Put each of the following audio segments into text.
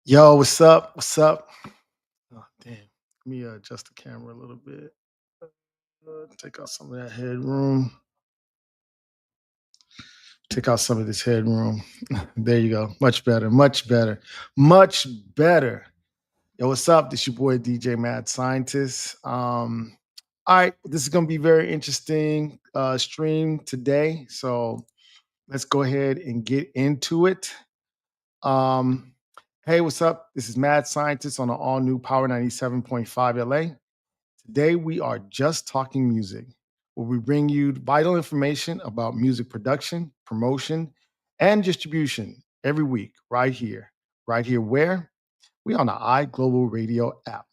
Yo, what's up? What's up? Oh, damn. Let me adjust the camera a little bit. Take out some of that headroom. Take out some of this headroom. There you go. Much better. Much better. Much better. Yo, what's up? This your boy DJ Mad Scientist. All right, this is gonna be very interesting stream today. So let's go ahead and get into it. Um, hey, what's up? This is Mad Scientist on the all new Power 97.5 LA. Today, we are just talking music, where we bring you vital information about music production, promotion, and distribution every week, right here. Right here, where? We on the iGlobal Radio app.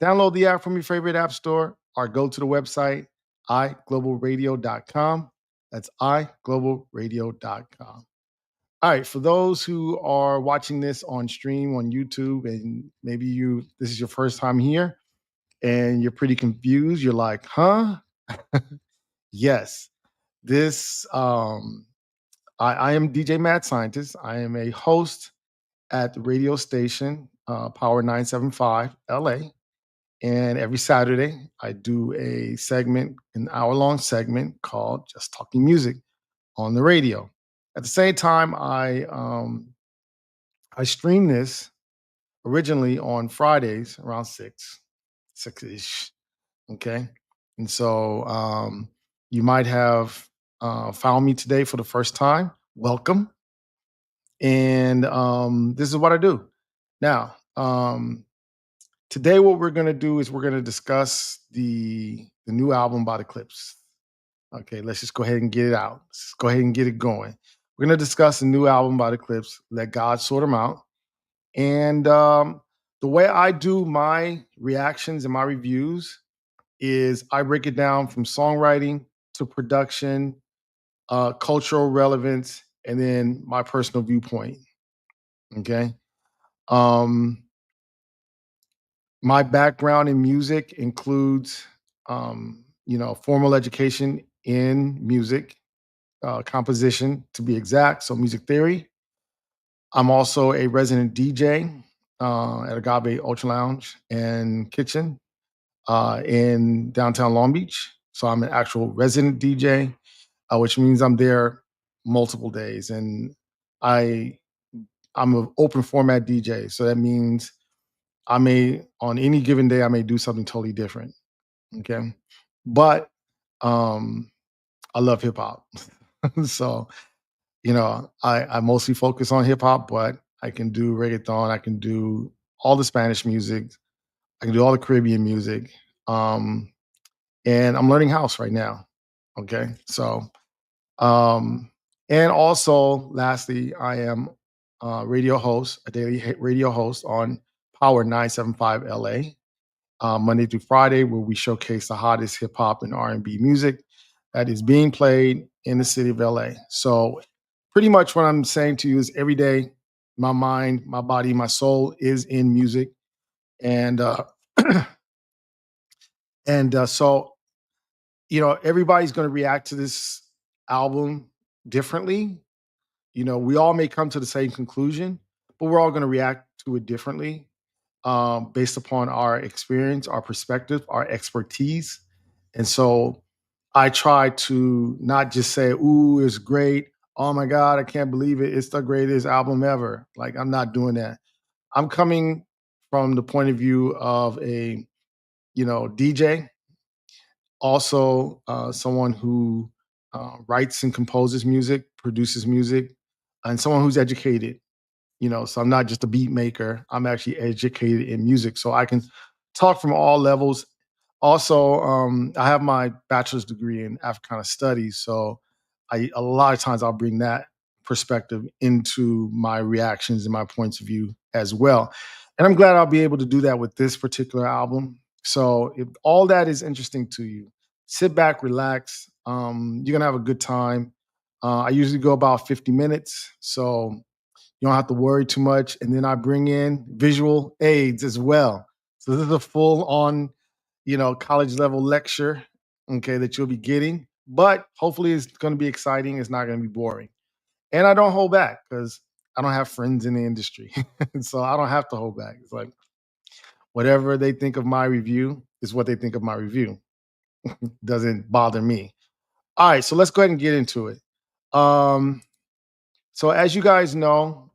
Download the app from your favorite app store or go to the website iglobalradio.com. That's iglobalradio.com. All right, for those who are watching this on stream on YouTube and maybe this is your first time here, and you're pretty confused. You're like, huh? Yes. This I am DJ Mad Scientist. I am a host at the radio station Power 975 LA. And every Saturday I do a segment, an hour-long segment called Just Talking Music on the radio. At the same time, I stream this originally on Fridays around 6-ish. Okay. And so you might have found me today for the first time. Welcome. And this is what I do. Now, today, what we're going to do is we're going to discuss the new album by the Clipse. Okay, let's just go ahead and get it out. Let's go ahead and get it going. We're going to discuss the new album by the Clipse, Let God Sort Them Out. And the way I do my reactions and my reviews is I break it down from songwriting to production, cultural relevance, and then my personal viewpoint. Okay. Um, my background in music includes, formal education in music, composition to be exact. So, music theory. I'm also a resident DJ at Agave Ultra Lounge and Kitchen in downtown Long Beach. So, I'm an actual resident DJ, which means I'm there multiple days. And I I'm an open format DJ, so that means I may on any given day I may do something totally different. Okay, but um, I love hip hop, so I mostly focus on hip hop, but I can do reggaeton, I can do all the Spanish music, I can do all the Caribbean music, um, and I'm learning house right now. Okay, so Um, and also, lastly, I am a radio host, a daily radio host on Power 975 LA, Monday through Friday, where we showcase the hottest hip hop and R&B music that is being played in the city of LA. So, pretty much what I'm saying to you is every day, my mind, my body, my soul is in music, and so everybody's going to react to this album differently. We all may come to the same conclusion, but we're all going to react to it differently based upon our experience, our perspective, our expertise. And so I try to not just say, ooh, it's great. Oh my God, I can't believe it. It's the greatest album ever. Like, I'm not doing that. I'm coming from the point of view of a, DJ, also someone who writes and composes music, produces music, and someone who's educated. So I'm not just a beat maker. I'm actually educated in music, so I can talk from all levels. Also, I have my bachelor's degree in Africana studies, so a lot of times I'll bring that perspective into my reactions and my points of view as well. And I'm glad I'll be able to do that with this particular album. So if all that is interesting to you, sit back, relax. You're gonna have a good time. I usually go about 50 minutes, so you don't have to worry too much. And then I bring in visual aids as well. So this is a full on, college level lecture, okay, that you'll be getting. But hopefully it's going to be exciting. It's not going to be boring. And I don't hold back because I don't have friends in the industry. So I don't have to hold back. It's like whatever they think of my review is what they think of my review. Doesn't bother me. All right, so let's go ahead and get into it. Um, so as you guys know,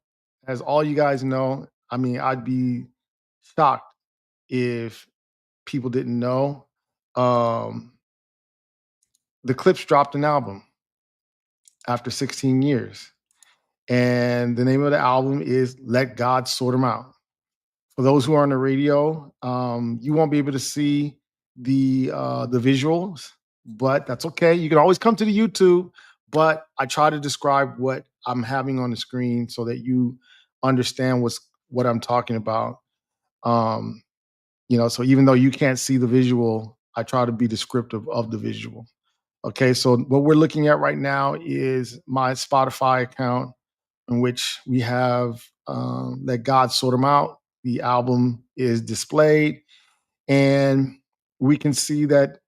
as all you guys know, I mean, I'd be shocked if people didn't know. Um, the Clipse dropped an album after 16 years. And the name of the album is Let God Sort 'Em Out. For those who are on the radio, you won't be able to see the visuals, but that's okay. You can always come to the YouTube, but I try to describe what I'm having on the screen so that you understand what I'm talking about. Um, so even though you can't see the visual, I try to be descriptive of the visual. Okay, so what we're looking at right now is my Spotify account in which we have Let God Sort 'Em Out. The album is displayed, and we can see that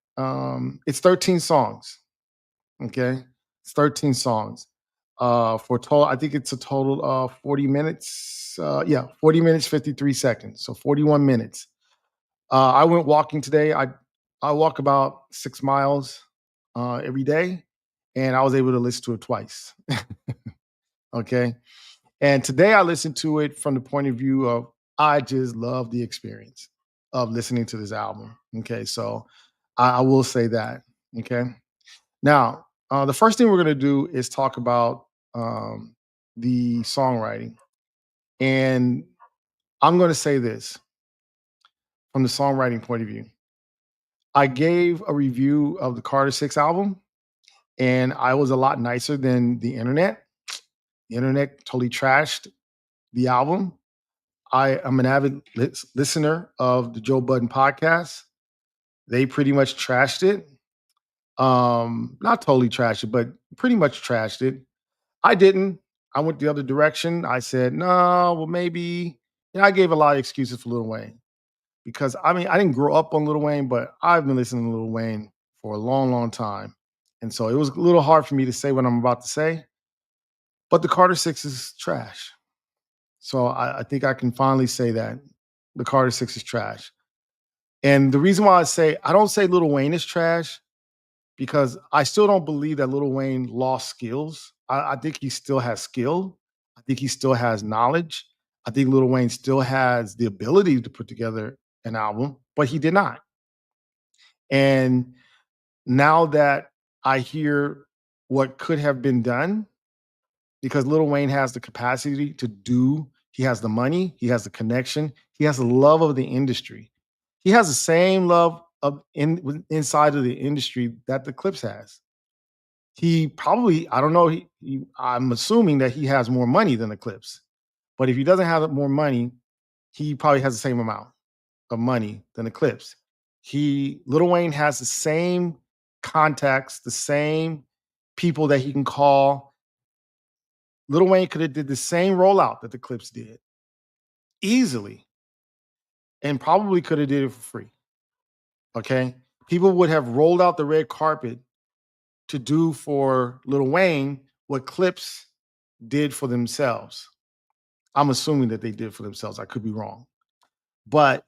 it's 13 songs. Okay, it's 13 songs. For total, I think it's a total of 40 minutes. Yeah, 40 minutes, 53 seconds. So 41 minutes. I went walking today. I walk about 6 miles every day, and I was able to listen to it twice. Okay, and today I listened to it from the point of view of I just love the experience of listening to this album. Okay, so I will say that. Okay, now the first thing we're gonna do is talk about the songwriting, and I'm gonna say this from the songwriting point of view. I gave a review of the Carter Six album, and I was a lot nicer than the internet. The internet totally trashed the album. I am an avid listener of the Joe Budden podcast. They pretty much trashed it. Not totally trashed it, but pretty much trashed it. I didn't. I went the other direction. I said, no, well, maybe. I gave a lot of excuses for Lil Wayne because I mean, I didn't grow up on Lil Wayne, but I've been listening to Lil Wayne for a long, long time. And so it was a little hard for me to say what I'm about to say, but the Carter Six is trash. So I think I can finally say that the Carter Six is trash. And the reason why I don't say Lil Wayne is trash because I still don't believe that Lil Wayne lost skills. I think he still has skill. I think he still has knowledge. I think Lil Wayne still has the ability to put together an album, but he did not. And now that I hear what could have been done, because Lil Wayne has the capacity to do, he has the money, he has the connection, he has the love of the industry. He has the same love inside of the industry that the Clips has. He probably, I don't know, I'm assuming that he has more money than the Clips. But if he doesn't have more money, he probably has the same amount of money than the Clips. Lil Wayne has the same contacts, the same people that he can call. Lil Wayne could have did the same rollout that the Clips did easily and probably could have did it for free. Okay. People would have rolled out the red carpet to do for Lil Wayne what Clips did for themselves. I'm assuming that they did for themselves. I could be wrong. But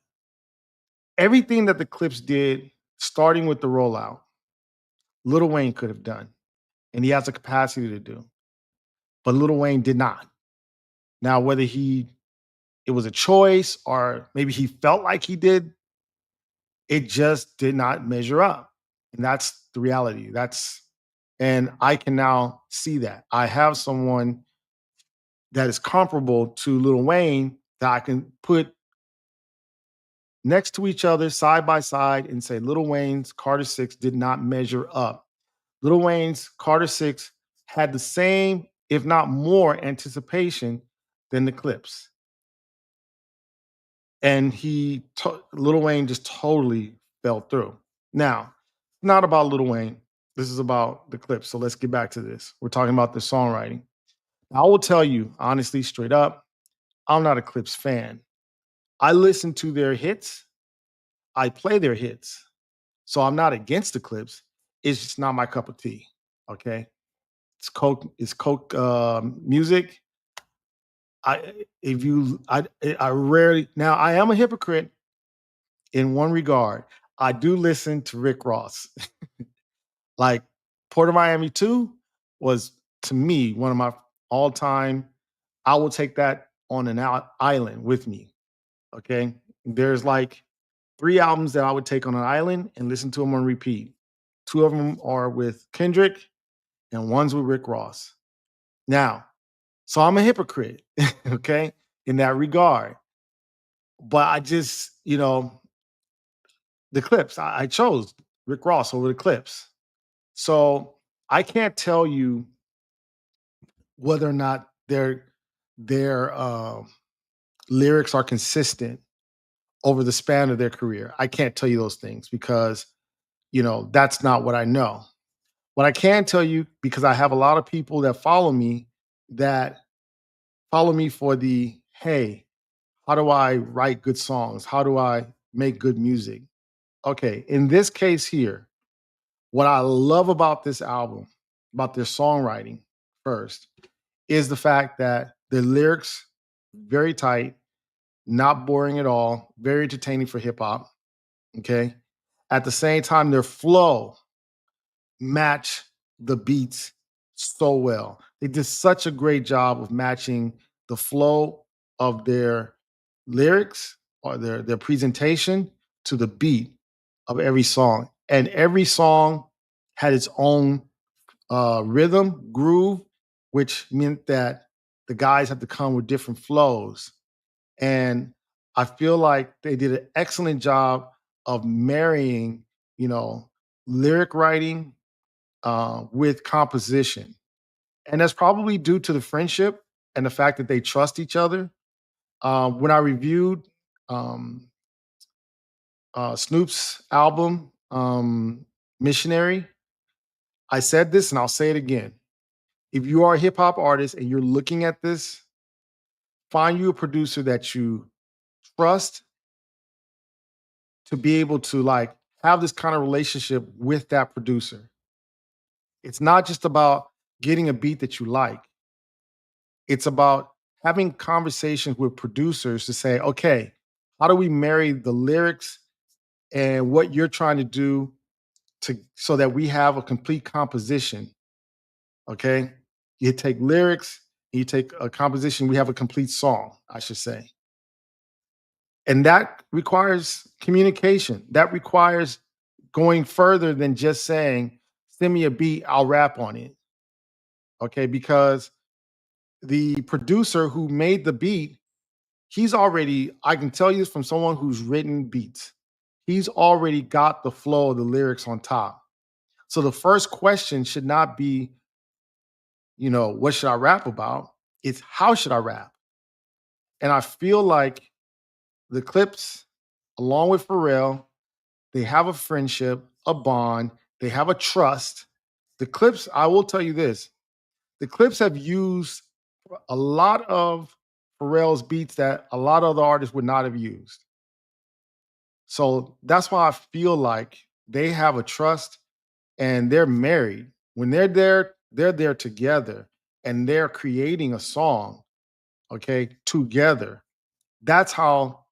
everything that the Clips did, starting with the rollout, Lil Wayne could have done. And he has the capacity to do. But Lil Wayne did not. Now, whether it was a choice or maybe he felt like he did, it just did not measure up. And that's the reality. And I can now see that. I have someone that is comparable to Lil Wayne that I can put next to each other, side by side, and say Lil Wayne's Carter Six did not measure up. Lil Wayne's Carter Six had the same, if not more, anticipation than the Clips. And Lil Wayne just totally fell through. Now, not about Lil Wayne. This is about the Clips. So let's get back to this. We're talking about the songwriting. I will tell you honestly, straight up, I'm not a Clips fan. I listen to their hits. I play their hits. So I'm not against the Clips. It's just not my cup of tea. Okay. It's Coke music. I if you I rarely now I am a hypocrite in one regard. I do listen to Rick Ross. Like Port of Miami 2 was to me one of my all-time. I will take that on an island with me. Okay. There's like three albums that I would take on an island and listen to them on repeat. Two of them are with Kendrick and one's with Rick Ross. Now, so I'm a hypocrite, okay, in that regard. But I just, the Clipse, I chose Rick Ross over the Clipse. So I can't tell you whether or not their lyrics are consistent over the span of their career. I can't tell you those things because that's not what I know. What I can tell you, because I have a lot of people that that follow me for the hey, how do I write good songs? How do I make good music? Okay, in this case here, what I love about this album, about their songwriting first, is the fact that the lyrics very tight, not boring at all, very entertaining for hip hop. Okay. At the same time, their flow match the beats so well. They did such a great job of matching the flow of their lyrics or their presentation to the beat of every song. And every song had its own rhythm, groove, which meant that the guys had to come with different flows. And I feel like they did an excellent job of marrying, you know, lyric writing with composition. And that's probably due to the friendship and the fact that they trust each other. When I reviewed um, Snoop's album, Missionary, I said this and I'll say it again. If you are a hip hop artist and you're looking at this, find you a producer that you trust to be able to like have this kind of relationship with that producer. It's not just about getting a beat that you like. It's about having conversations with producers to say, okay, how do we marry the lyrics and what you're trying to do to so that we have a complete composition. Okay. You take lyrics, you take a composition, we have a complete song, I should say. And that requires communication. That requires going further than just saying, send me a beat, I'll rap on it. Okay. Because the producer who made the beat, he's already, I can tell you this from someone who's written beats, he's already got the flow of the lyrics on top. So the first question should not be, what should I rap about? It's how should I rap? And I feel like the Clips, along with Pharrell, they have a friendship, a bond, they have a trust. The Clips, I will tell you this, the Clips have used a lot of Pharrell's beats that a lot of other artists would not have used. So that's why I feel like they have a trust and they're married. When they're there together and they're creating a song, okay, together. That's how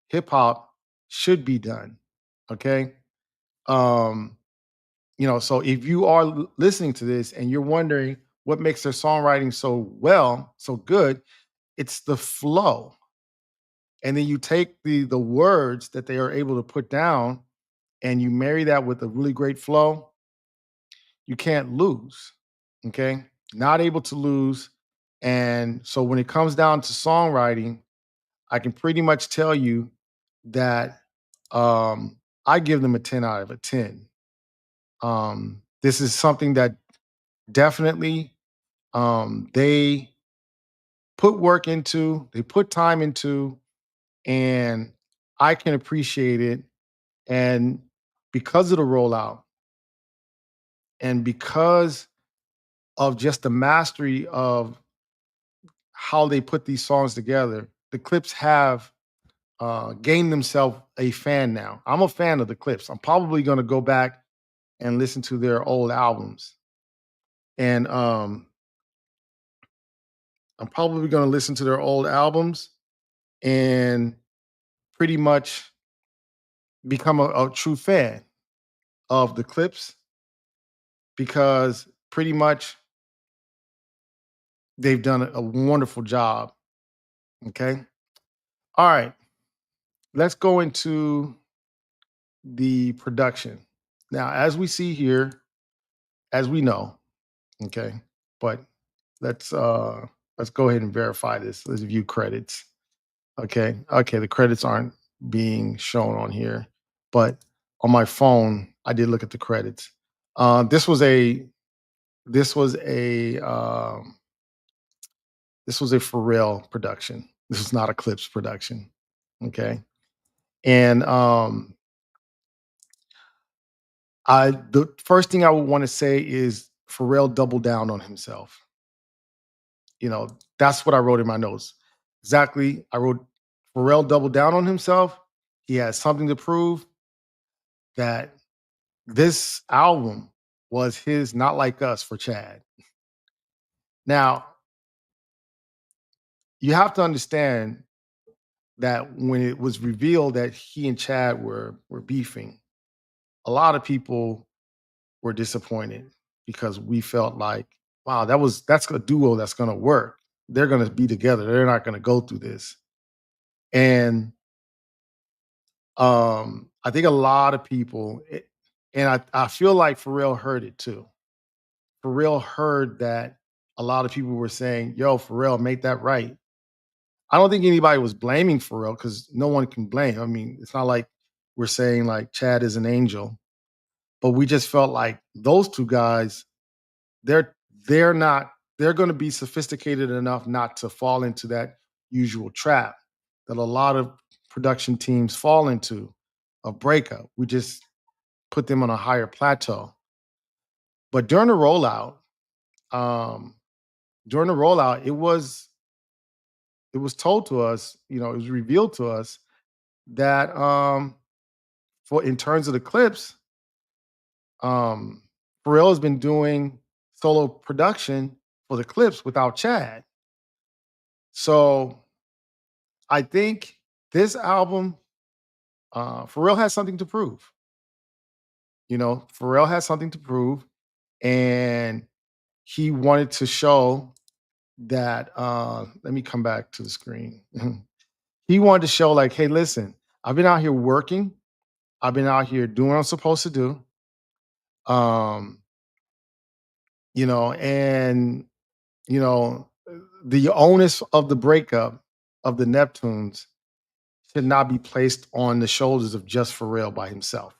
hip hop should be done. Okay. Um, so if you are listening to this and you're wondering what makes their songwriting so good, it's the flow. And then you take the words that they are able to put down and you marry that with a really great flow, you can't lose. Okay. Not able to lose. And so when it comes down to songwriting, I can pretty much tell you that I give them a 10 out of a 10. This is something that definitely they put work into, they put time into, and I can appreciate it. And because of the rollout and because of just the mastery of how they put these songs together, the Clips have gained themselves a fan now. I'm a fan of the Clips. I'm probably going to go back and listen to their old albums. And I'm probably going to listen to their old albums and pretty much become a true fan of the Clipse because pretty much they've done a wonderful job. Okay. All right. Let's go into the production. Now, as we see here, as we know, okay, but let's uh let's go ahead and verify this. Let's view credits. Okay. Okay, the credits aren't being shown on here, but on my phone, I did look at the credits. This was a this was a this was a Pharrell production. This was not a Clips production. Okay. And the first thing I would want to say is Pharrell doubled down on himself. That's what I wrote in my notes. Exactly. I wrote Pharrell doubled down on himself. He has something to prove that this album was his Not Like Us for Chad. Now, you have to understand that when it was revealed that he and Chad were beefing, a lot of people were disappointed because we felt like, wow, that's a duo that's gonna work. They're gonna be together. They're not gonna go through this. And I think a lot of people, and I feel like Pharrell heard it too. Pharrell heard that a lot of people were saying, "Yo, Pharrell, make that right." I don't think anybody was blaming Pharrell because no one can blame. I mean, it's not like we're saying like Chad is an angel, but we just felt like those two guys, they're they're not they're going to be sophisticated enough not to fall into that usual trap that a lot of production teams fall into of breakup. We just put them on a higher plateau. But um, during the rollout, it was told to us, it was revealed to us that for in terms of the clips, um, Pharrell has been doing solo production for the clips without Chad. So I think this album, Pharrell has something to prove. Pharrell has something to prove, and he wanted to show that. Let me come back to the screen. He wanted to show, like, hey, listen, I've been out here working. I've been out here doing what I'm supposed to do. Um, and you know, the onus of the breakup of the Neptunes should not be placed on the shoulders of just Pharrell by himself.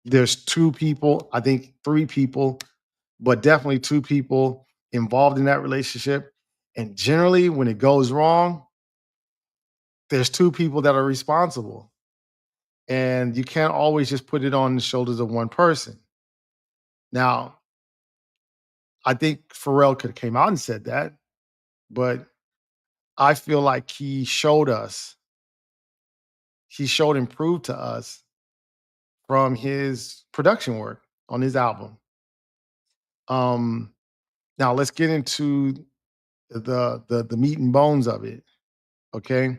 There's two people, I think three people, but definitely two people involved in that relationship. And generally, when it goes wrong, there's two people that are responsible. And you can't always just put it on the shoulders of one person. Now, I think Pharrell could have came out and said that, but I feel like he showed and proved to us from his production work on his album. Um, Now let's get into the meat and bones of it. Okay.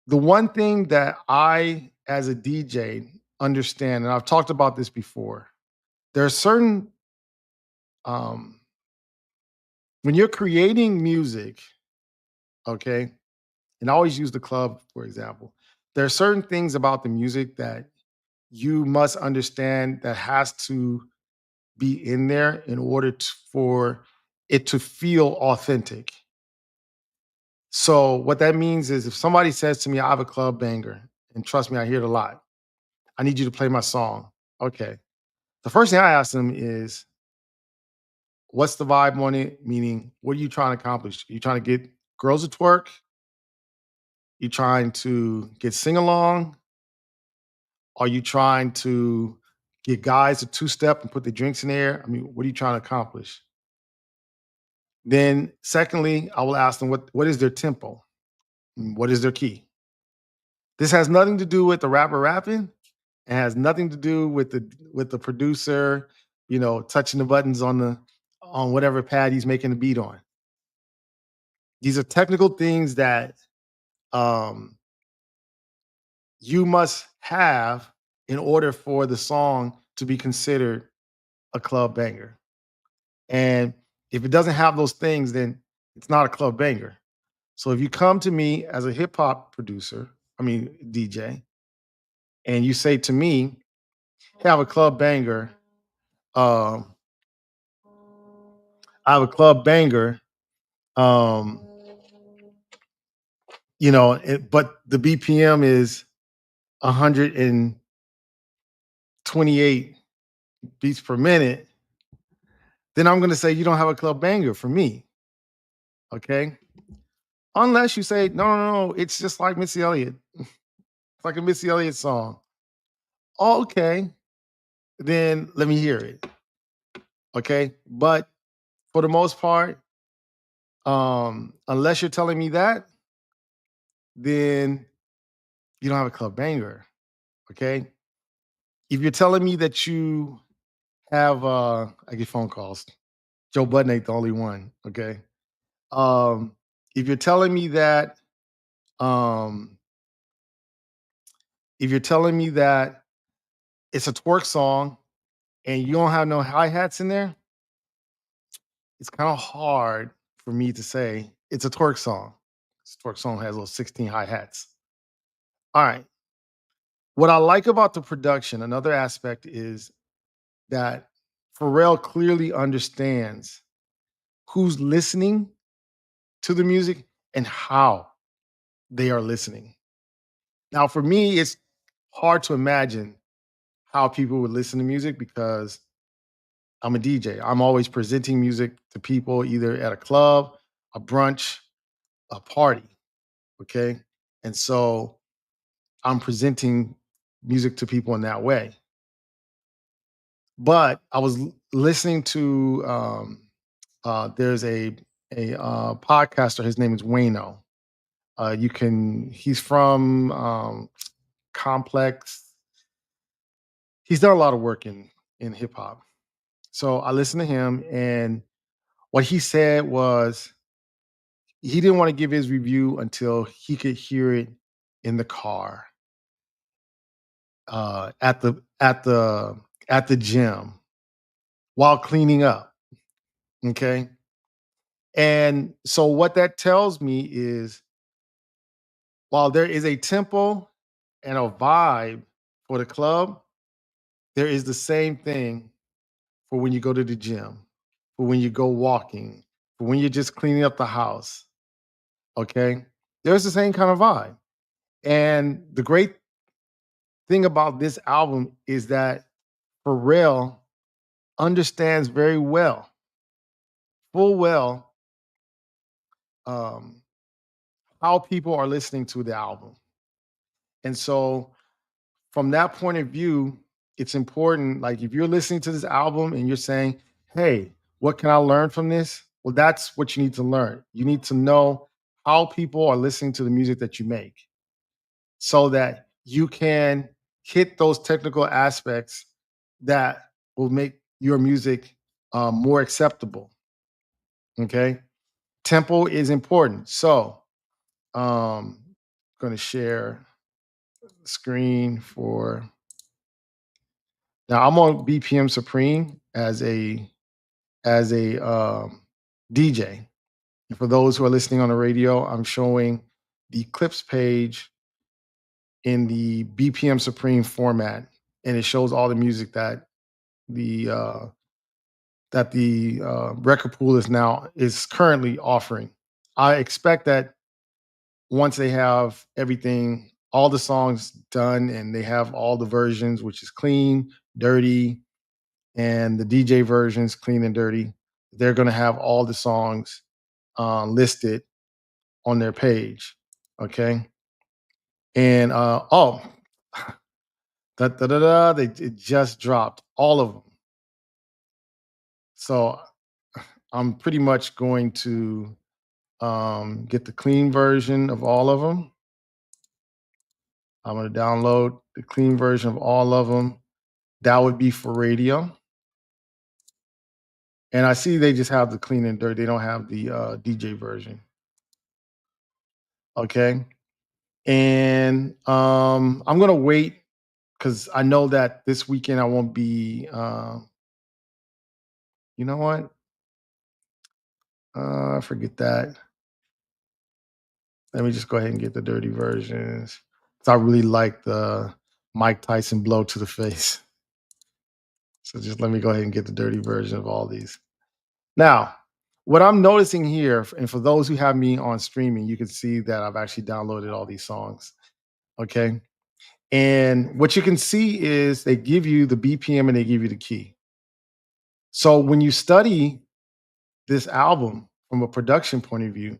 The one thing that I, as a DJ, understand, and I've talked about this before, there are certain um when you're creating music, okay, and I always use the club, for example. There are certain things about the music that you must understand that has to be in there in order for it to feel authentic. So what that means is if somebody says to me, I have a club banger, and trust me, I hear it a lot. I need you to play my song. Okay. The first thing I ask them is, what's the vibe on it? Meaning, what are you trying to accomplish? You trying to get girls to twerk? You trying to get sing along? Are you trying to get guys to two step and put the drinks in the air? I mean, what are you trying to accomplish? Then, secondly, I will ask them what is their tempo? What is their key? This has nothing to do with the rapper rapping. It has nothing to do with the producer, touching the buttons on whatever pad he's making the beat on. These are technical things that um, you must have in order for the song to be considered a club banger. And if it doesn't have those things, then it's not a club banger. So if you come to me as a hip hop producer, I mean DJ, and you say to me, "Hey, I have a club banger. Um, I have a club banger. Um, but the BPM is 128 beats per minute," then I'm going to say you don't have a club banger for me. Okay. Unless you say, no, no, no, it's just like Missy Elliott. It's like a Missy Elliott song. Okay. Then let me hear it. Okay. But for the most part, unless you're telling me that, then you don't have a club banger. Okay. If you're telling me that you have I get phone calls. Joe Budden ain't the only one. Okay. Um, if you're telling me that, um, if you're telling me that it's a twerk song and you don't have no hi-hats in there, it's kind of hard for me to say it's a twerk song. This twerk song has those 16 hi-hats. All right. What I like about the production, another aspect is that Pharrell clearly understands who's listening to the music and how they are listening. Now, for me, it's hard to imagine how people would listen to music because I'm a DJ. I'm always presenting music to people either at a club, a brunch, a party. Okay. And so I'm presenting music to people in that way. But I was listening to there's a podcaster. His name is Wayno. He's from Complex. He's done a lot of work in hip hop. So I listened to him, and what he said was he didn't want to give his review until he could hear it in the car, at the gym while cleaning up. Okay. And so what that tells me is while there is a tempo and a vibe for the club, there is the same thing for when you go to the gym, for when you go walking, for when you're just cleaning up the house. Okay. There's the same kind of vibe. And the great thing about this album is that Pharrell understands very well, full well, um, how people are listening to the album. And so, from that point of view, it's important. Like, if you're listening to this album and you're saying, hey, what can I learn from this? Well, that's what you need to learn. You need to know how people are listening to the music that you make so that you can hit those technical aspects that will make your music more acceptable. Okay. Tempo is important. So, going to share the screen for now. I'm on BPM Supreme as a DJ. And for those who are listening on the radio, I'm showing the Clipse page in the BPM Supreme format, and it shows all the music the uh, that the record pool is currently offering. I expect that once they have everything, all the songs done, and they have all the versions, which is clean, dirty, and the DJ versions, clean and dirty, they're going to have all the songs listed on their page. Okay. And da, da, da, da, it just dropped all of them. So I'm pretty much going to get the clean version of all of them. I'm going to download the clean version of all of them. That would be for radio. And I see they just have the clean and dirty. They don't have the DJ version. Okay. And I'm gonna wait because I know that this weekend I won't be. You know what? Forget that. Let me just go ahead and get the dirty versions. 'Cause I really like the Mike Tyson blow to the face. So just let me go ahead and get the dirty version of all these. Now, what I'm noticing here, and for those who have me on streaming, you can see that I've actually downloaded all these songs. Okay. And what you can see is they give you the BPM and they give you the key. So when you study this album from a production point of view,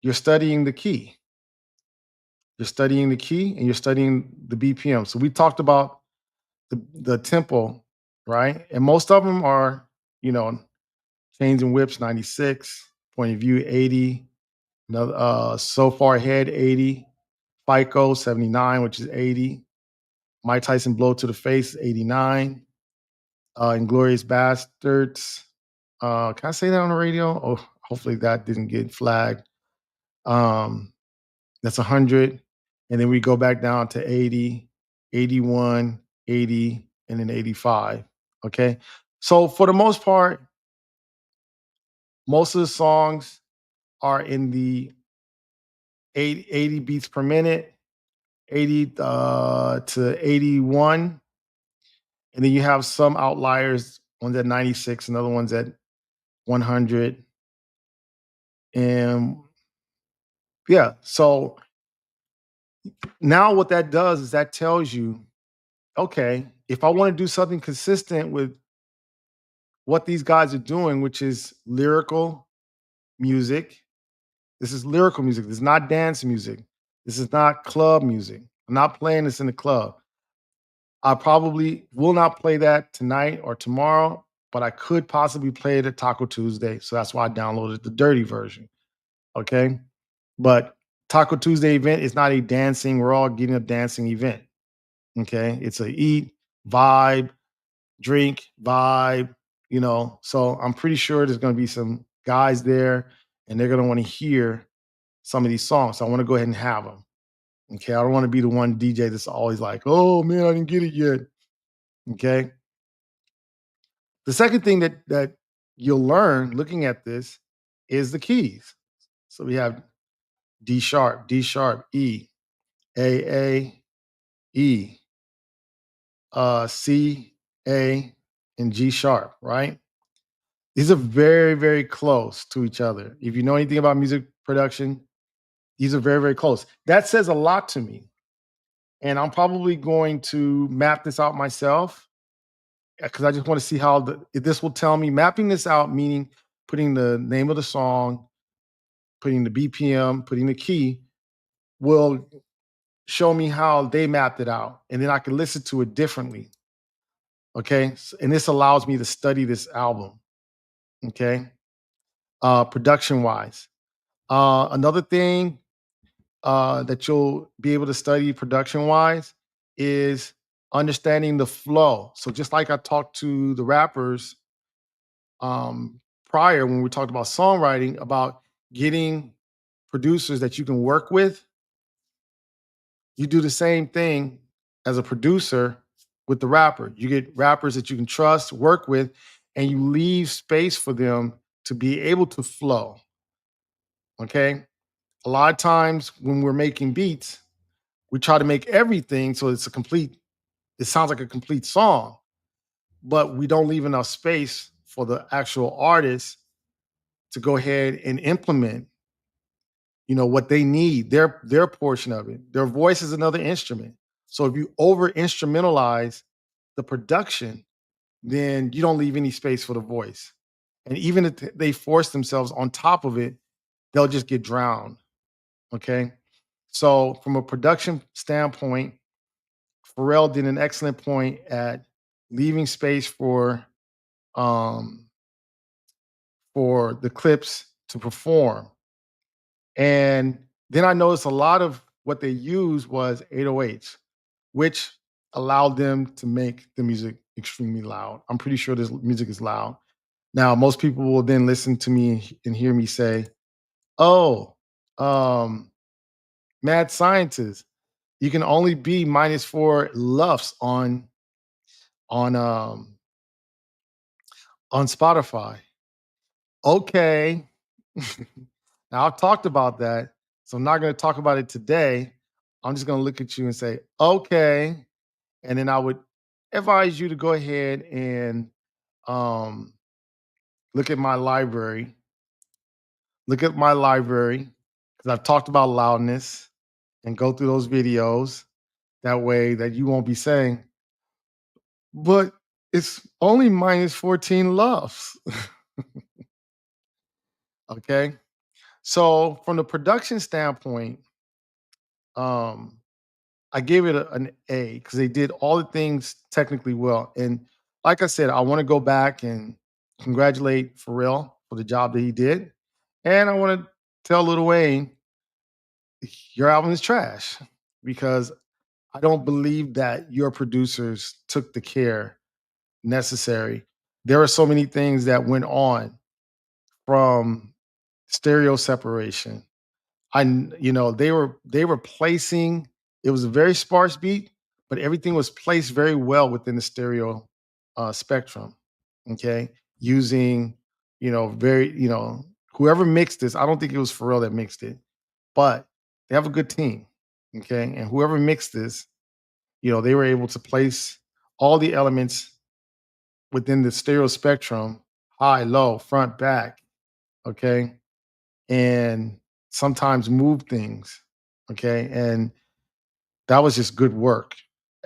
you're studying the key. You're studying the key and you're studying the BPM. So we talked about the tempo, right? And most of them are, you know, chains and whips 96, point of view 80, another so far ahead 80, FICO 79, which is 80, Mike Tyson blow to the face 89, Inglorious Bastards. Can I say that on the radio? Oh, hopefully that didn't get flagged. Um, that's 100. And then we go back down to 80, 81, 80, and then 85. Okay. So for the most part, most of the songs are in the 80 beats per minute, 80 to 81. And then you have some outliers, ones at 96, another one's at 100. And yeah, so now what that does is that tells you, okay, if I want to do something consistent with what these guys are doing, which is lyrical music, this is lyrical music. This is not dance music. This is not club music. I'm not playing this in the club. I probably will not play that tonight or tomorrow, but I could possibly play it at Taco Tuesday. So that's why I downloaded the dirty version. Okay. But Taco Tuesday event is not a dancing, we're all getting a dancing event. Okay. It's a eat, vibe, drink, vibe, you know. So I'm pretty sure there's going to be some guys there and they're going to want to hear some of these songs. So I want to go ahead and have them. Okay. I don't want to be the one DJ that's always like, oh man, I didn't get it yet. Okay. The second thing that you'll learn looking at this is the keys. So we have D sharp, E, A, E, C, A, and G sharp, right? These are very, very close to each other. If you know anything about music production, these are very, very close. That says a lot to me. And I'm probably going to map this out myself because I just want to see how if this will tell me mapping this out, meaning putting the name of the song, putting the BPM, putting the key, will show me how they mapped it out. And then I can listen to it differently. Okay. And this allows me to study this album. Okay. Production wise. Another thing that you'll be able to study production wise is understanding the flow. So just like I talked to the rappers prior when we talked about songwriting, about getting producers that you can work with, you do the same thing as a producer with the rapper. You get rappers that you can trust, work with, and you leave space for them to be able to flow. Okay. A lot of times when we're making beats, we try to make everything so it sounds like a complete song, but we don't leave enough space for the actual artist to go ahead and implement, what they need, their portion of it. Their voice is another instrument. So if you over instrumentalize the production, then you don't leave any space for the voice. And even if they force themselves on top of it, they'll just get drowned. Okay. So from a production standpoint, Pharrell did an excellent point at leaving space um for the clips to perform. And then I noticed a lot of what they used was 808s, which allowed them to make the music extremely loud. I'm pretty sure this music is loud. Now, most people will then listen to me and hear me say, "Oh, um, Mad scientist. You can only be minus 4 LUFS on, um, on Spotify. Okay. Now I've talked about that, so I'm not gonna talk about it today. I'm just gonna look at you and say, "Okay," and then I would advise you to go ahead and, um, look at my library. Look at my library because 'cause I've talked about loudness, and go through those videos. That way that you won't be saying, "But it's only minus 14 LUFS." Okay? So, from the production standpoint, um, I gave it an A because they did all the things technically well. And like I said, I want to go back and congratulate Pharrell for the job that he did. And I want to tell Lil Wayne, your album is trash because I don't believe that your producers took the care necessary. There are so many things that went on from stereo separation. They were placing. It was a very sparse beat, but everything was placed very well within the stereo spectrum. Okay, using very whoever mixed this. I don't think it was Pharrell that mixed it, but they have a good team. Okay, and whoever mixed this, they were able to place all the elements within the stereo spectrum, high, low, front, back. Okay, and sometimes move things. Okay. And that was just good work.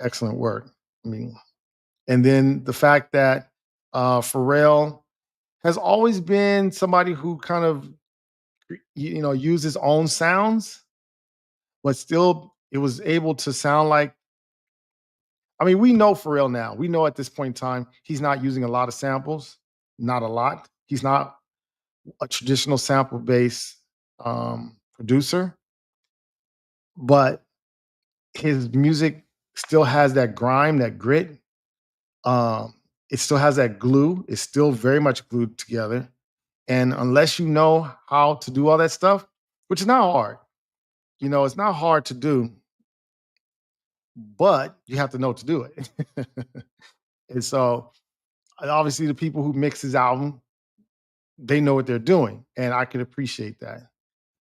Excellent work. I mean, and then the fact that Pharrell has always been somebody who kind of, used his own sounds, but still it was able to sound like, I mean, we know Pharrell now. We know at this point in time, he's not using a lot of samples, not a lot. He's not a traditional sample based producer, but his music still has that grime, that grit. Um, it still has that glue. It's still very much glued together. And unless you know how to do all that stuff, which is not hard, it's not hard to do, but you have to know to do it. And so, obviously, the people who mix his album, they know what they're doing, and I can appreciate that.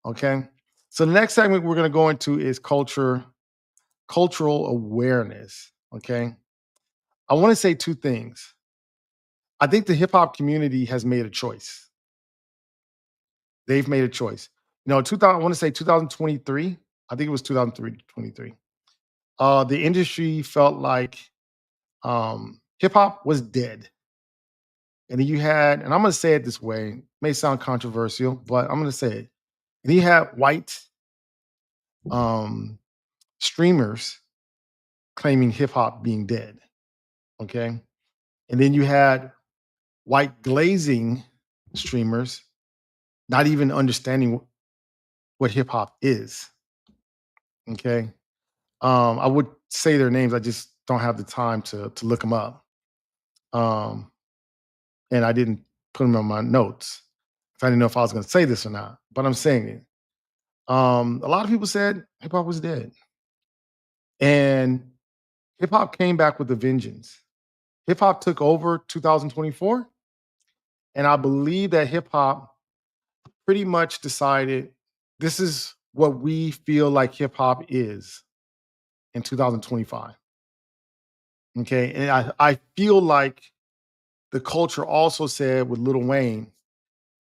Okay. So the next segment we're going to go into is cultural awareness. Okay. I want to say two things. I think the hip hop community has made a choice. They've made a choice. 2000, I want to say 2023. I think it was 2023. The industry felt like hip hop was dead. And then you had, and I'm going to say it this way, it may sound controversial, but I'm going to say it. And you had white um, streamers claiming hip hop being dead. Okay. And then you had white glazing streamers not even understanding what hip hop is. Okay. I would say their names. I just don't have the time to look them up. Um, and I didn't put them on my notes. I didn't know if I was going to say this or not, but I'm saying it. A lot of people said hip hop was dead, and hip hop came back with a vengeance. Hip hop took over 2024, and I believe that hip hop pretty much decided this is what we feel like hip hop is in 2025. Okay, and I feel like the culture also said with Lil Wayne,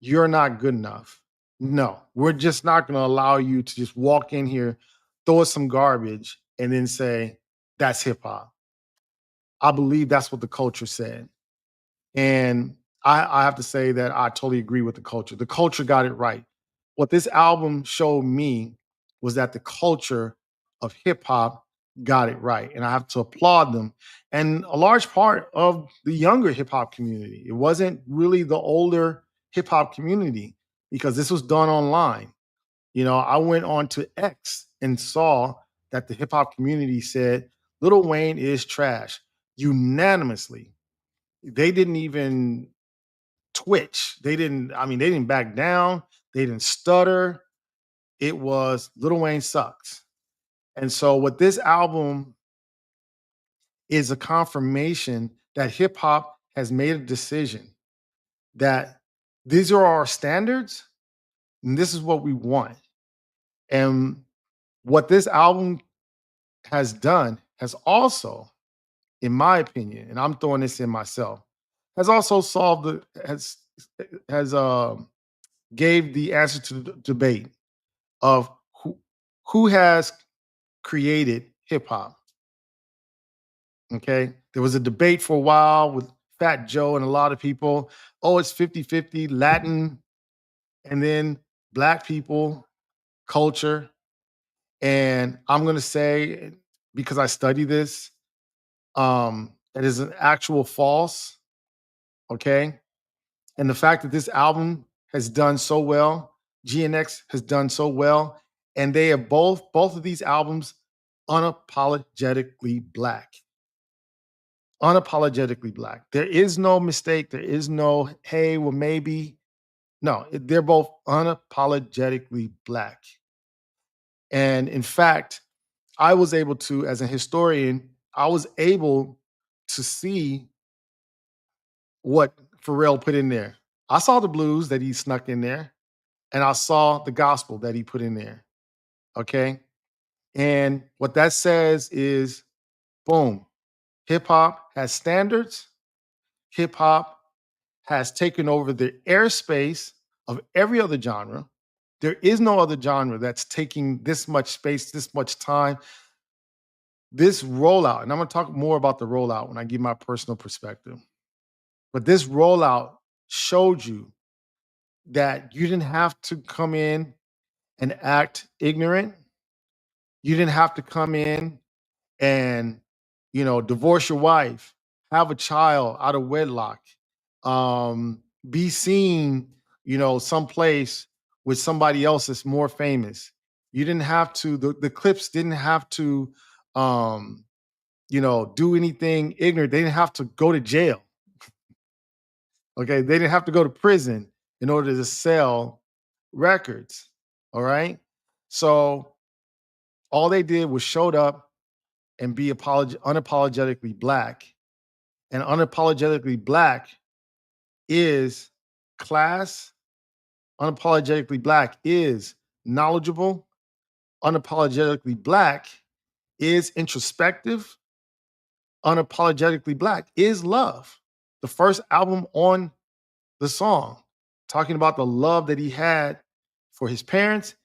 "You're not good enough. No, we're just not going to allow you to just walk in here, throw us some garbage, and then say that's hip hop." I believe that's what the culture said, and I have to say that I totally agree with the culture. The culture got it right. What this album showed me was that the culture of hip hop got it right, and I have to applaud them. And a large part of the younger hip hop community. It wasn't really the older hip hop community because this was done online. I went on to X and saw that the hip hop community said Lil Wayne is trash unanimously. They didn't even twitch. They didn't back down. They didn't stutter. it was Lil Wayne Sucks. And so what this album is a confirmation that hip hop has made a decision that these are our standards and this is what we want. And what this album has done has also, in my opinion, and I'm throwing this in myself, has also solved the has gave the answer to the debate of who has created hip hop. Okay. There was a debate for a while with Fat Joe and a lot of people. Oh, it's 50-50 Latin and then Black people culture. And I'm going to say, because I study this, it is an actual false. Okay. And the fact that this album has done so well, GNX has done so well, and they are both of these albums unapologetically Black. Unapologetically Black. There is no mistake. There is no, hey, well, maybe. No, they're both unapologetically Black. And in fact, I was able to, as a historian, I was able to see what Pharrell put in there. I saw the blues that he snuck in there, and I saw the gospel that he put in there. Okay. And what that says is boom, hip hop has standards. Hip hop has taken over the airspace of every other genre. There is no other genre that's taking this much space, this much time. This rollout, and I'm going to talk more about the rollout when I give my personal perspective, but this rollout showed you that you didn't have to come in and act ignorant. You didn't have to come in and, divorce your wife, have a child out of wedlock, be seen, someplace with somebody else that's more famous. You didn't have to, the Clipse didn't have to, um, do anything ignorant. They didn't have to go to jail. Okay. They didn't have to go to prison in order to sell records. All right. So all they did was showed up and be unapologetically Black. And unapologetically Black is class. Unapologetically Black is knowledgeable. Unapologetically Black is introspective. Unapologetically Black is love. The first album on the song, talking about the love that he had for his parents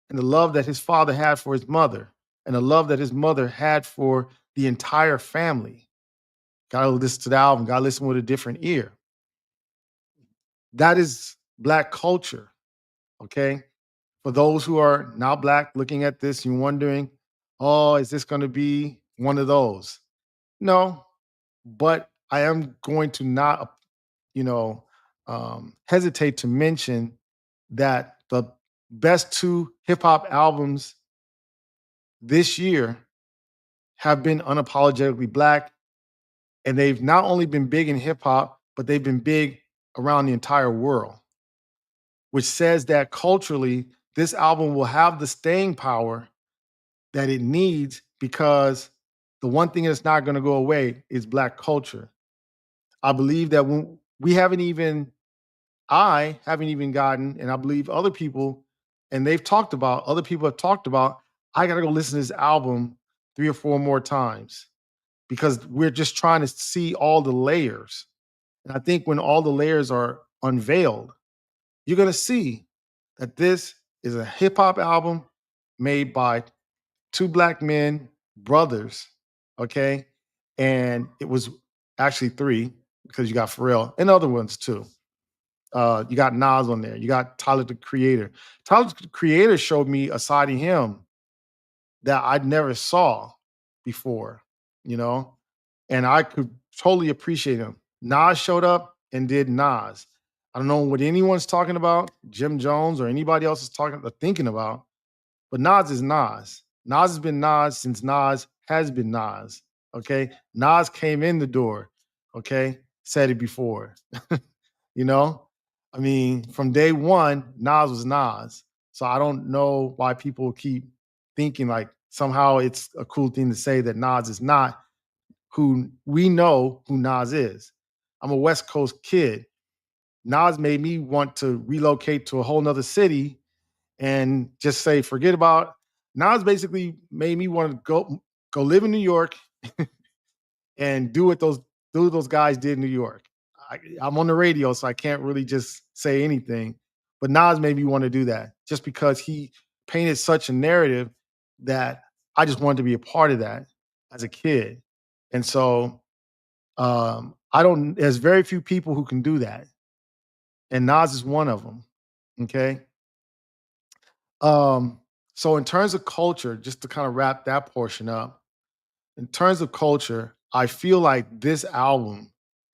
and the love that his father had for his mother and the love that his mother had for the entire family. Gotta listen to the album, gotta listen with a different ear. That is Black culture, okay? For those who are now Black looking at this and wondering, oh, is this gonna be one of those? No, but I am going to not, you know, hesitate to mention that the best two hip hop albums this year have been unapologetically Black. And they've not only been big in hip hop, but they've been big around the entire world, which says that culturally, this album will have the staying power that it needs because the one thing that's not going to go away is Black culture. I believe that when we haven't even, I haven't even gotten, and I believe other people, and other people have talked about, I got to go listen to this album 3 or 4 more times because we're just trying to see all the layers. And I think when all the layers are unveiled, you're going to see that this is a hip hop album made by two Black men, brothers, okay? And it was actually three because you got Pharrell and other ones too. You got Nas on there. You got Tyler the Creator. Tyler the Creator showed me a side of him that I never saw before, you know, and I could totally appreciate him. Nas showed up and did Nas. I don't know what anyone's talking about, Jim Jones or anybody else is talking or thinking about, but Nas is Nas. Nas has been Nas since Nas has been Nas. Okay. Nas came in the door. Okay. Said it before. you know, I mean, from day one, Nas was Nas. So I don't know why people keep thinking like somehow it's a cool thing to say that Nas is not who we know who Nas is. I'm a West Coast kid. Nas made me want to relocate to a whole nother city and just say, forget about Nas basically made me want to go live in New York and do what those guys did in New York. I'm on the radio, so I can't really just say anything. But Nas made me want to do that just because he painted such a narrative that I just wanted to be a part of that as a kid. And so I don't. There's very few people who can do that, and Nas is one of them. Okay. Um, so in terms of culture, just to kind of wrap that portion up, in terms of culture, I feel like this album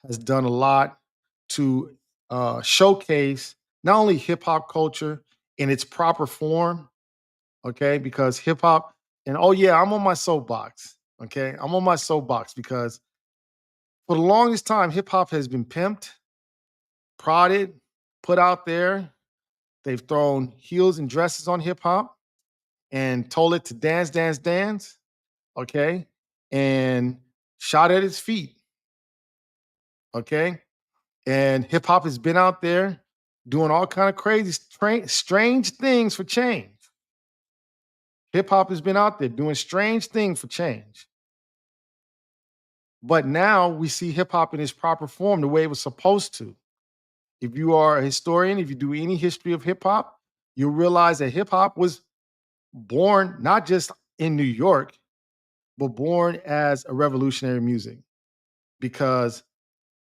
has done a lot to showcase not only hip hop culture in its proper form, okay, because hip hop, and oh yeah, I'm on my soapbox, okay, I'm on my soapbox because for the longest time, hip hop has been pimped, prodded, put out there. They've thrown heels and dresses on hip hop and told it to dance, dance, dance, okay, and shot at its feet, okay. And hip hop has been out there doing all kind of crazy, strange things for change. Hip hop has been out there doing strange things for change. But now we see hip hop in its proper form, the way it was supposed to. If you are a historian, if you do any history of hip hop, you'll realize that hip hop was born not just in New York, but born as a revolutionary music because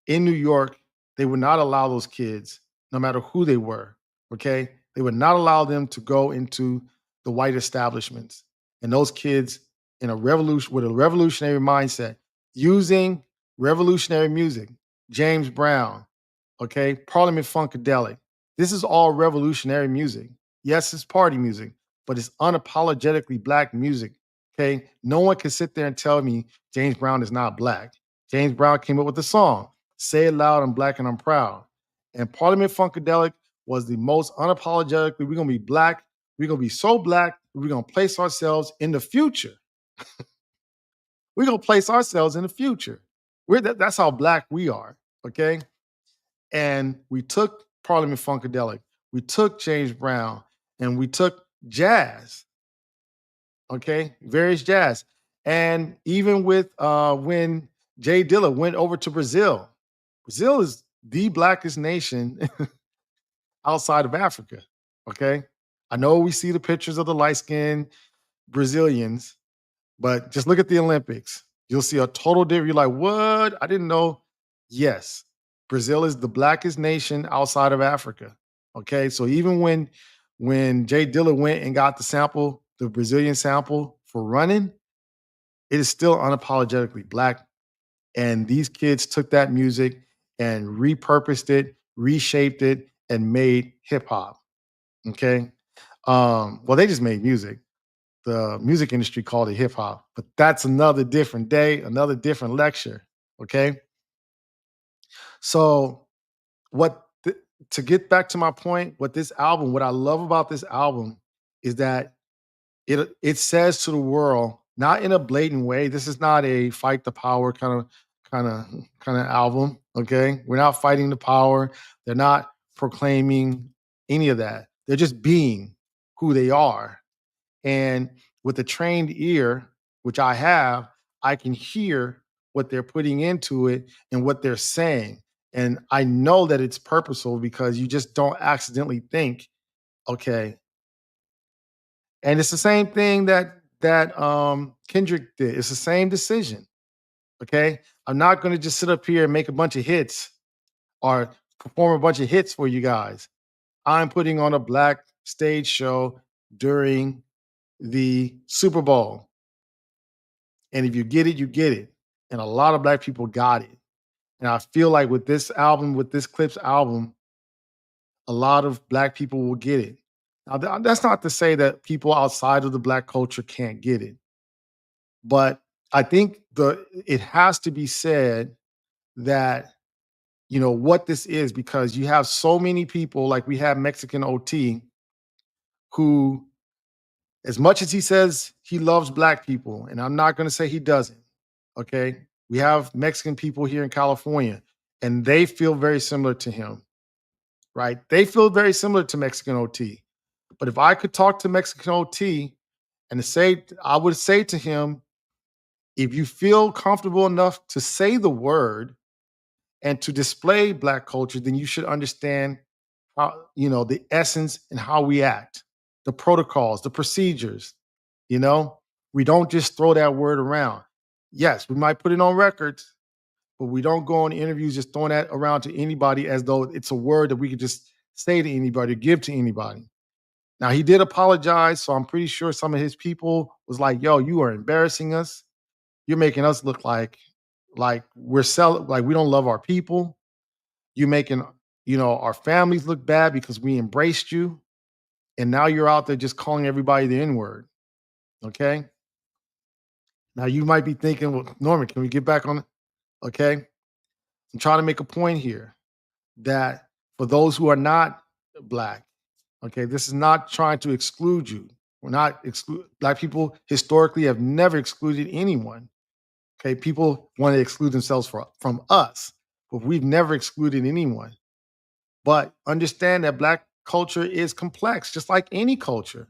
in New York, they would not allow those kids, no matter who they were, okay? They would not allow them to go into the white establishments. And those kids in a revolution with a revolutionary mindset, using revolutionary music, James Brown, okay, Parliament Funkadelic. This is all revolutionary music. Yes, it's party music, but it's unapologetically black music. Okay. No one can sit there and tell me James Brown is not black. James Brown came up with the song, Say It Loud, I'm Black and I'm Proud. And Parliament Funkadelic was the most unapologetically, we're gonna be black, we're gonna be so black, we're gonna place ourselves in the future. We're gonna place ourselves in the future. That's how black we are. Okay. And we took Parliament Funkadelic, we took James Brown, and we took jazz, okay, various jazz. And even with when Jay Dilla went over to Brazil, Brazil is the blackest nation outside of Africa. Okay. I know we see the pictures of the light skinned Brazilians, but just look at the Olympics. You'll see a total difference. You're like, what? I didn't know. Yes, Brazil is the blackest nation outside of Africa. Okay, so even when Jay Dilla went and got the sample, the Brazilian sample for running, it is still unapologetically black. And these kids took that music and repurposed it, reshaped it, and made hip hop. Okay, well, they just made music. The music industry called it hip hop, but that's another different day, another different lecture. Okay. So, what to get back to my point, what I love about this album is that it says to the world, not in a blatant way, this is not a fight the power kind of album. Okay. We're not fighting the power. They're not proclaiming any of that. They're just being who they are. And with a trained ear, which I have, I can hear what they're putting into it and what they're saying. And I know that it's purposeful because you just don't accidentally think, okay. And it's the same thing that Kendrick did. It's the same decision. Okay. I'm not going to just sit up here and make a bunch of hits or perform a bunch of hits for you guys. I'm putting on a black stage show during the Super Bowl. And if you get it, you get it. And a lot of black people got it. And I feel like with this album, with this Clipse album, a lot of black people will get it. Now, that's not to say that people outside of the black culture can't get it, but I think it has to be said that what this is because you have so many people like we have Mexican OT who, as much as he says he loves black people, and I'm not going to say he doesn't, okay? We have Mexican people here in California, and they feel very similar to him, right? They feel very similar to Mexican OT. But if I could talk to Mexican OT and say, I would say to him, if you feel comfortable enough to say the word and to display black culture, then you should understand how, the essence and how we act, the protocols, the procedures. You know, we don't just throw that word around. Yes, we might put it on records, but we don't go on interviews just throwing that around to anybody as though it's a word that we could just say to anybody or give to anybody. Now he did apologize, so I'm pretty sure some of his people was like, "Yo, you are embarrassing us. You're making us look like we're selling, like we don't love our people. You making our families look bad because we embraced you, and now you're out there just calling everybody the N word." Okay. Now you might be thinking, "Well, Norman, can we get back on?" Okay, I'm trying to make a point here that for those who are not black, okay, this is not trying to exclude you. We're not exclude black people historically have never excluded anyone. Okay, people want to exclude themselves from us, but we've never excluded anyone. But understand that black culture is complex, just like any culture.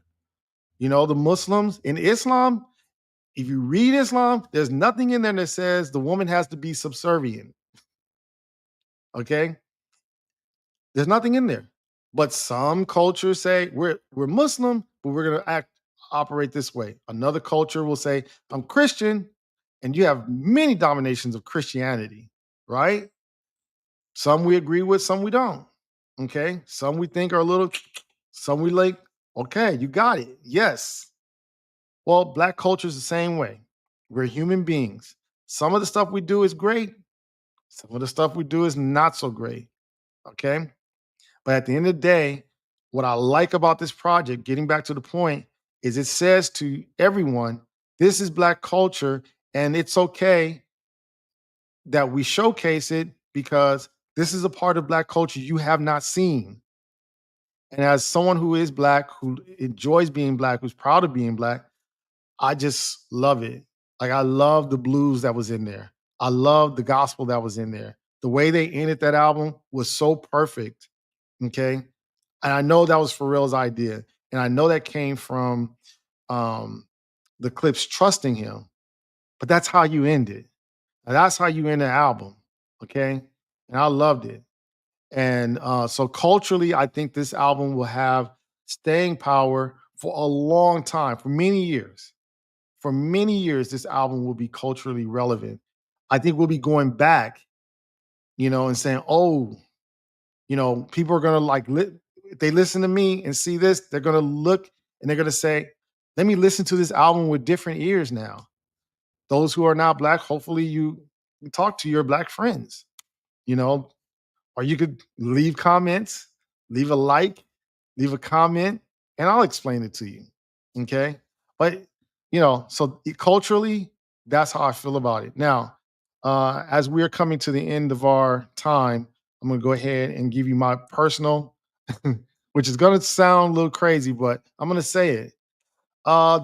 The Muslims in Islam, if you read Islam, there's nothing in there that says the woman has to be subservient. Okay, there's nothing in there. But some cultures say we're Muslim, but we're gonna operate this way. Another culture will say, I'm Christian, and you have many dominations of Christianity, right? Some we agree with, some we don't. Okay. Some we think are a little, some we like, okay, you got it. Yes. Well, black culture is the same way. We're human beings. Some of the stuff we do is great. Some of the stuff we do is not so great. Okay. But at the end of the day, what I like about this project, getting back to the point, is it says to everyone, this is black culture, and it's okay that we showcase it because this is a part of black culture you have not seen. And as someone who is black, who enjoys being black, who's proud of being black, I just love it. Like I love the blues that was in there. I love the gospel that was in there. The way they ended that album was so perfect. Okay. And I know that was Pharrell's idea. And I know that came from um the Clipse trusting him. But that's how you end it. And that's how you end the album. Okay. And I loved it. And so culturally, I think this album will have staying power for a long time, for many years. For many years, this album will be culturally relevant. I think we'll be going back, and saying, "Oh, people are gonna if they listen to me and see this, they're gonna look and they're gonna say, let me listen to this album with different ears now." Those who are not black, hopefully you talk to your black friends, you know, or you could leave comments, leave a like, leave a comment, and I'll explain it to you. Okay. But, so culturally, that's how I feel about it. Now, as we're coming to the end of our time, I'm going to go ahead and give you my personal, which is going to sound a little crazy, but I'm going to say it.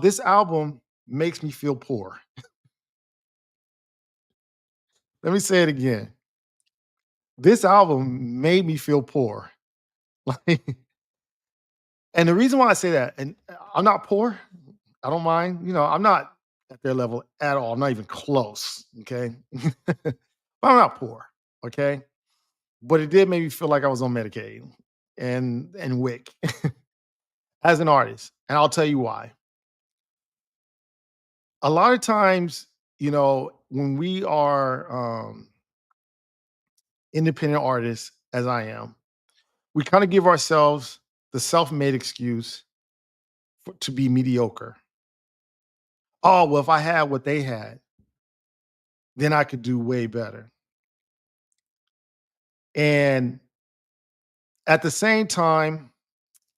This album makes me feel poor. Let me say it again. This album made me feel poor. Like, and the reason why I say that, and I'm not poor, I don't mind, I'm not at their level at all. I'm not even close. Okay. But I'm not poor. Okay. But it did make me feel like I was on Medicaid and WIC as an artist. And I'll tell you why. A lot of times, when we are independent artists, as I am, we kind of give ourselves the self-made excuse to be mediocre. Oh, well, if I had what they had, then I could do way better. And at the same time,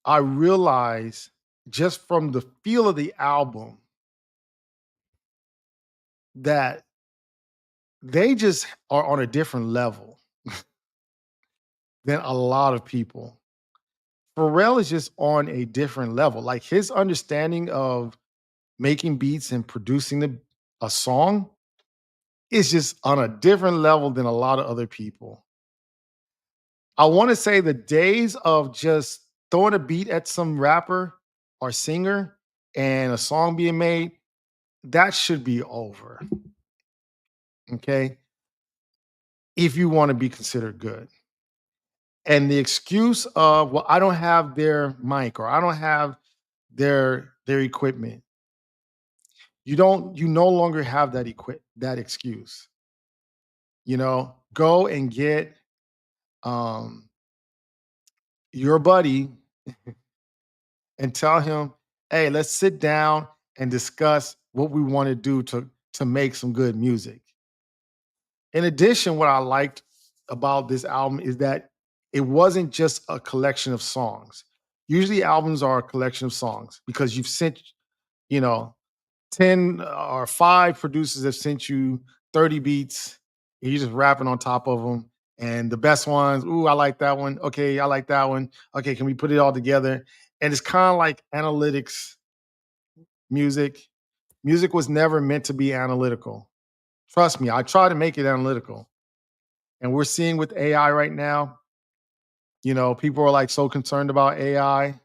I realize just from the feel of the album that they just are on a different level than a lot of people. Pharrell is just on a different level. Like his understanding of making beats and producing a song is just on a different level than a lot of other people. I want to say the days of just throwing a beat at some rapper or singer and a song being made, that should be over. Okay. If you want to be considered good. And the excuse of, well, I don't have their mic or I don't have their equipment. You no longer have that excuse. Go and get um your buddy and tell him, "Hey, let's sit down and discuss what we want to do to make some good music." In addition, what I liked about this album is that it wasn't just a collection of songs. Usually albums are a collection of songs because you've sent, you know, 10 or 5 producers have sent you 30 beats, and you're just rapping on top of them. And the best ones, ooh, I like that one. Okay, I like that one. Okay, can we put it all together? And it's kind of like analytics music. Music was never meant to be analytical. Trust me, I try to make it analytical. And we're seeing with AI right now, people are like so concerned about AI.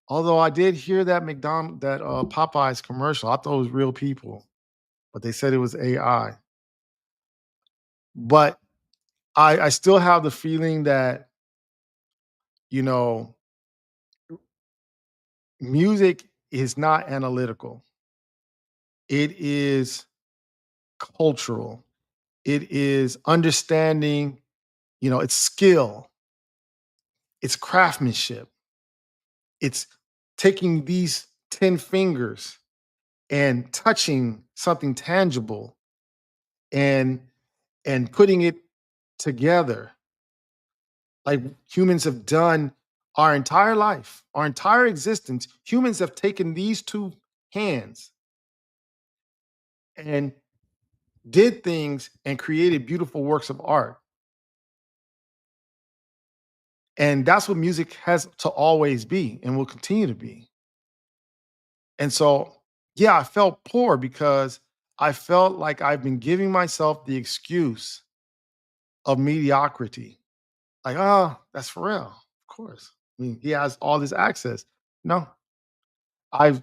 Although I did hear that Popeyes commercial. I thought it was real people, but they said it was AI. But I still have the feeling that, you know, music is not analytical. It is cultural. It is understanding, it's skill, it's craftsmanship. It's taking these 10 fingers and touching something tangible and putting it together like humans have done our entire life, our entire existence. Humans have taken these two hands and did things and created beautiful works of art. And that's what music has to always be and will continue to be. And so, yeah, I felt poor because I felt like I've been giving myself the excuse of mediocrity. Like, oh, that's for real. Of course. I mean, he has all this access. No, I've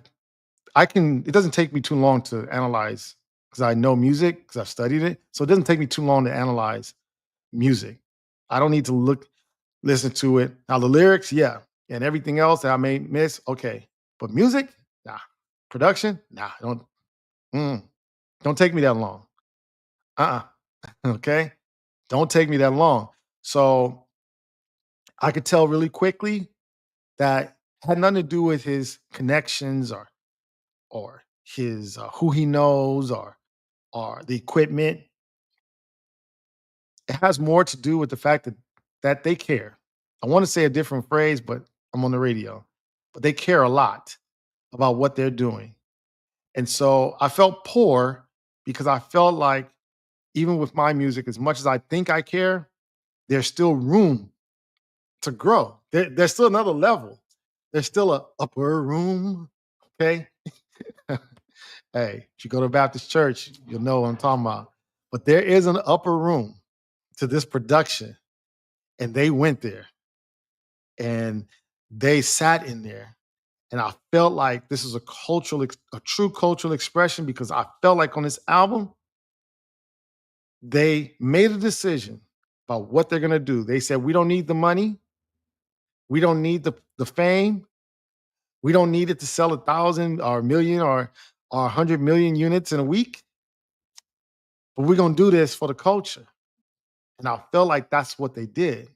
it doesn't take me too long to analyze because I know music because I've studied it. So it doesn't take me too long to analyze music. I don't need to listen to it. Now the lyrics, yeah. And everything else that I may miss, okay. But music, nah. Production, nah. Mm, don't take me that long. Uh-uh. Okay. Don't take me that long. So I could tell really quickly that had nothing to do with his connections or his who he knows or the equipment. It has more to do with the fact that they care. I want to say a different phrase, but I'm on the radio. But they care a lot about what they're doing. And so I felt poor because I felt like even with my music, as much as I think I care, there's still room to grow. There's still another level. There's still a upper room. Okay. Hey, if you go to a Baptist church, you'll know what I'm talking about. But there is an upper room to this production, and they went there and they sat in there. And I felt like this is a true cultural expression because I felt like on this album, they made a decision about what they're gonna do. They said, we don't need the money, we don't need the fame, we don't need it to sell 1,000 or a million or 100 million units in a week, but we're gonna do this for the culture. And I felt like that's what they did,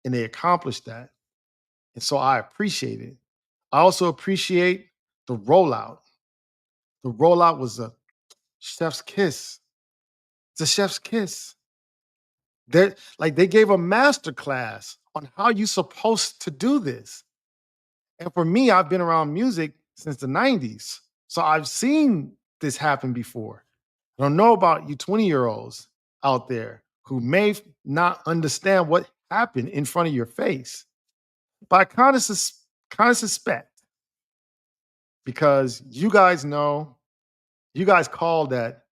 and they accomplished that. And so I appreciate it. I also appreciate the rollout. The rollout was a chef's kiss. It's a chef's kiss. They gave a master class on how you supposed to do this. And for me, I've been around music since the 90s. So I've seen this happen before. I don't know about you 20-year-olds out there who may not understand what happened in front of your face. But I kind of suspect because you guys know, you guys called that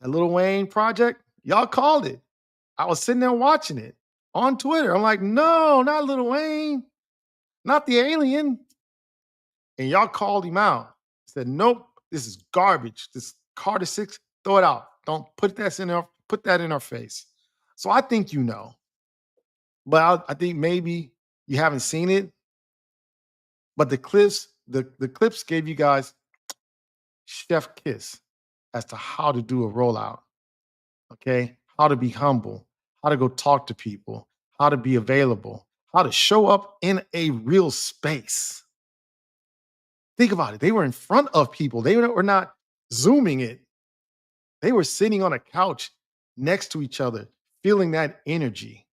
Lil Wayne project. Y'all called it. I was sitting there watching it on Twitter. I'm like, no, not Lil Wayne, not the alien. And y'all called him out. Said, nope, this is garbage. This Carter Six, throw it out. Don't put that in our face. So I think you know, but I think maybe you haven't seen it. But the clips gave you guys chef kiss as to how to do a rollout. Okay, how to be humble, how to go talk to people, how to be available, how to show up in a real space. Think about it. They were in front of people. They were not zooming it. They were sitting on a couch next to each other, feeling that energy.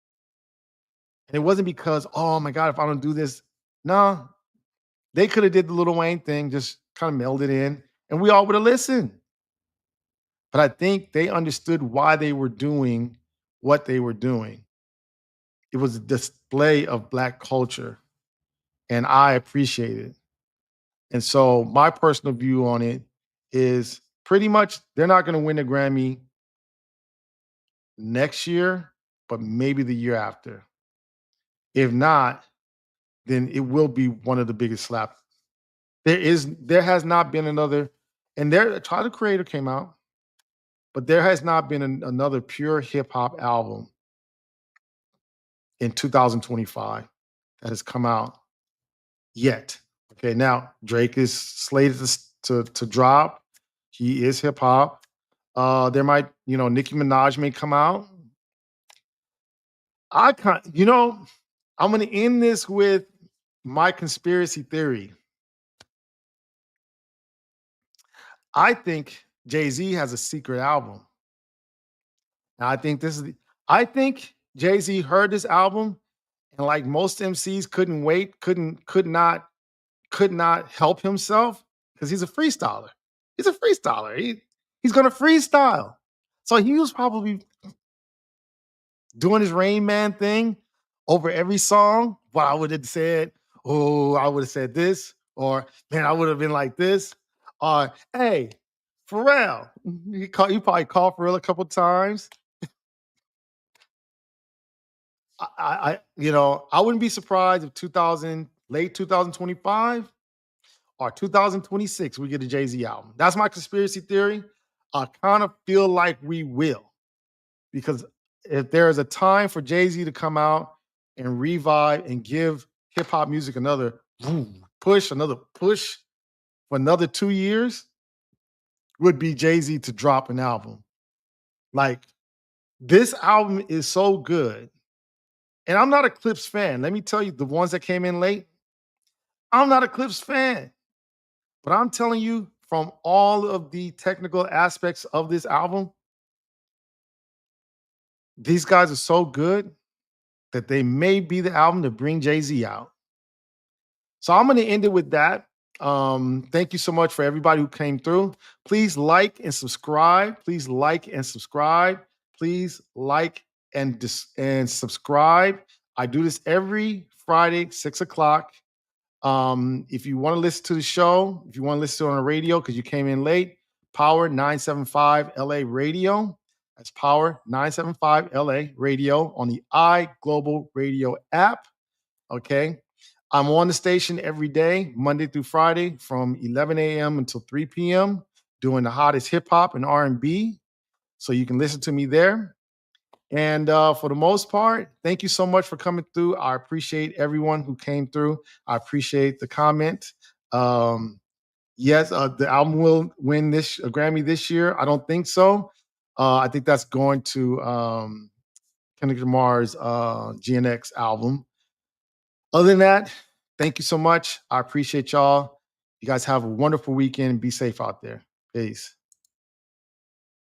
And it wasn't because, oh my God, if I don't do this, no, they could have did the Little Wayne thing, just kind of melded in, and we all would have listened. But I think they understood why they were doing what they were doing. It was a display of Black culture, and I appreciate it. And so my personal view on it is pretty much they're not going to win a Grammy next year, but maybe the year after. If not, then it will be one of the biggest slaps. There has not been another, and there Tyler the Creator came out, but there has not been another pure hip hop album in 2025 that has come out yet. Okay, now Drake is slated to drop. He is hip hop. There might, Nicki Minaj may come out. I can't, I'm gonna end this with my conspiracy theory. I think Jay-Z has a secret album. Now, I think Jay-Z heard this album and like most MCs couldn't wait, could not help himself because he's a freestyler. He's a freestyler. He's gonna freestyle. So he was probably doing his Rain Man thing over every song. What I would have said, oh, I would have said this, or man, I would have been like this, or hey, Pharrell. You probably called Pharrell a couple times. I wouldn't be surprised if late 2025 or 2026 we get a Jay-Z album. That's my conspiracy theory. I kind of feel like we will. Because if there is a time for Jay-Z to come out and revive and give hip hop music another another push for another 2 years, would be Jay-Z to drop an album. Like this album is so good. And I'm not a Clipse fan. Let me tell you, the ones that came in late, I'm not a Clipse fan. But I'm telling you, from all of the technical aspects of this album, these guys are so good that they may be the album to bring Jay-Z out. So I'm going to end it with that. Thank you so much for everybody who came through. Please like and subscribe. Please like and subscribe. Please like and subscribe. I do this every Friday, 6 o'clock. If you want to listen to the show, if you want to listen to it on the radio because you came in late, Power 975 LA Radio. That's Power 975 LA Radio on the iGlobal Radio app. Okay. I'm on the station every day, Monday through Friday, from 11 a.m. until 3 p.m., doing the hottest hip hop and R&B. So you can listen to me there. And for the most part, thank you so much for coming through. I appreciate everyone who came through. I appreciate the comment. Yes, the album will win a Grammy this year. I don't think so. I think that's going to Kendrick Lamar's GNX album. Other than that, thank you so much. I appreciate y'all. You guys have a wonderful weekend. Be safe out there. Peace.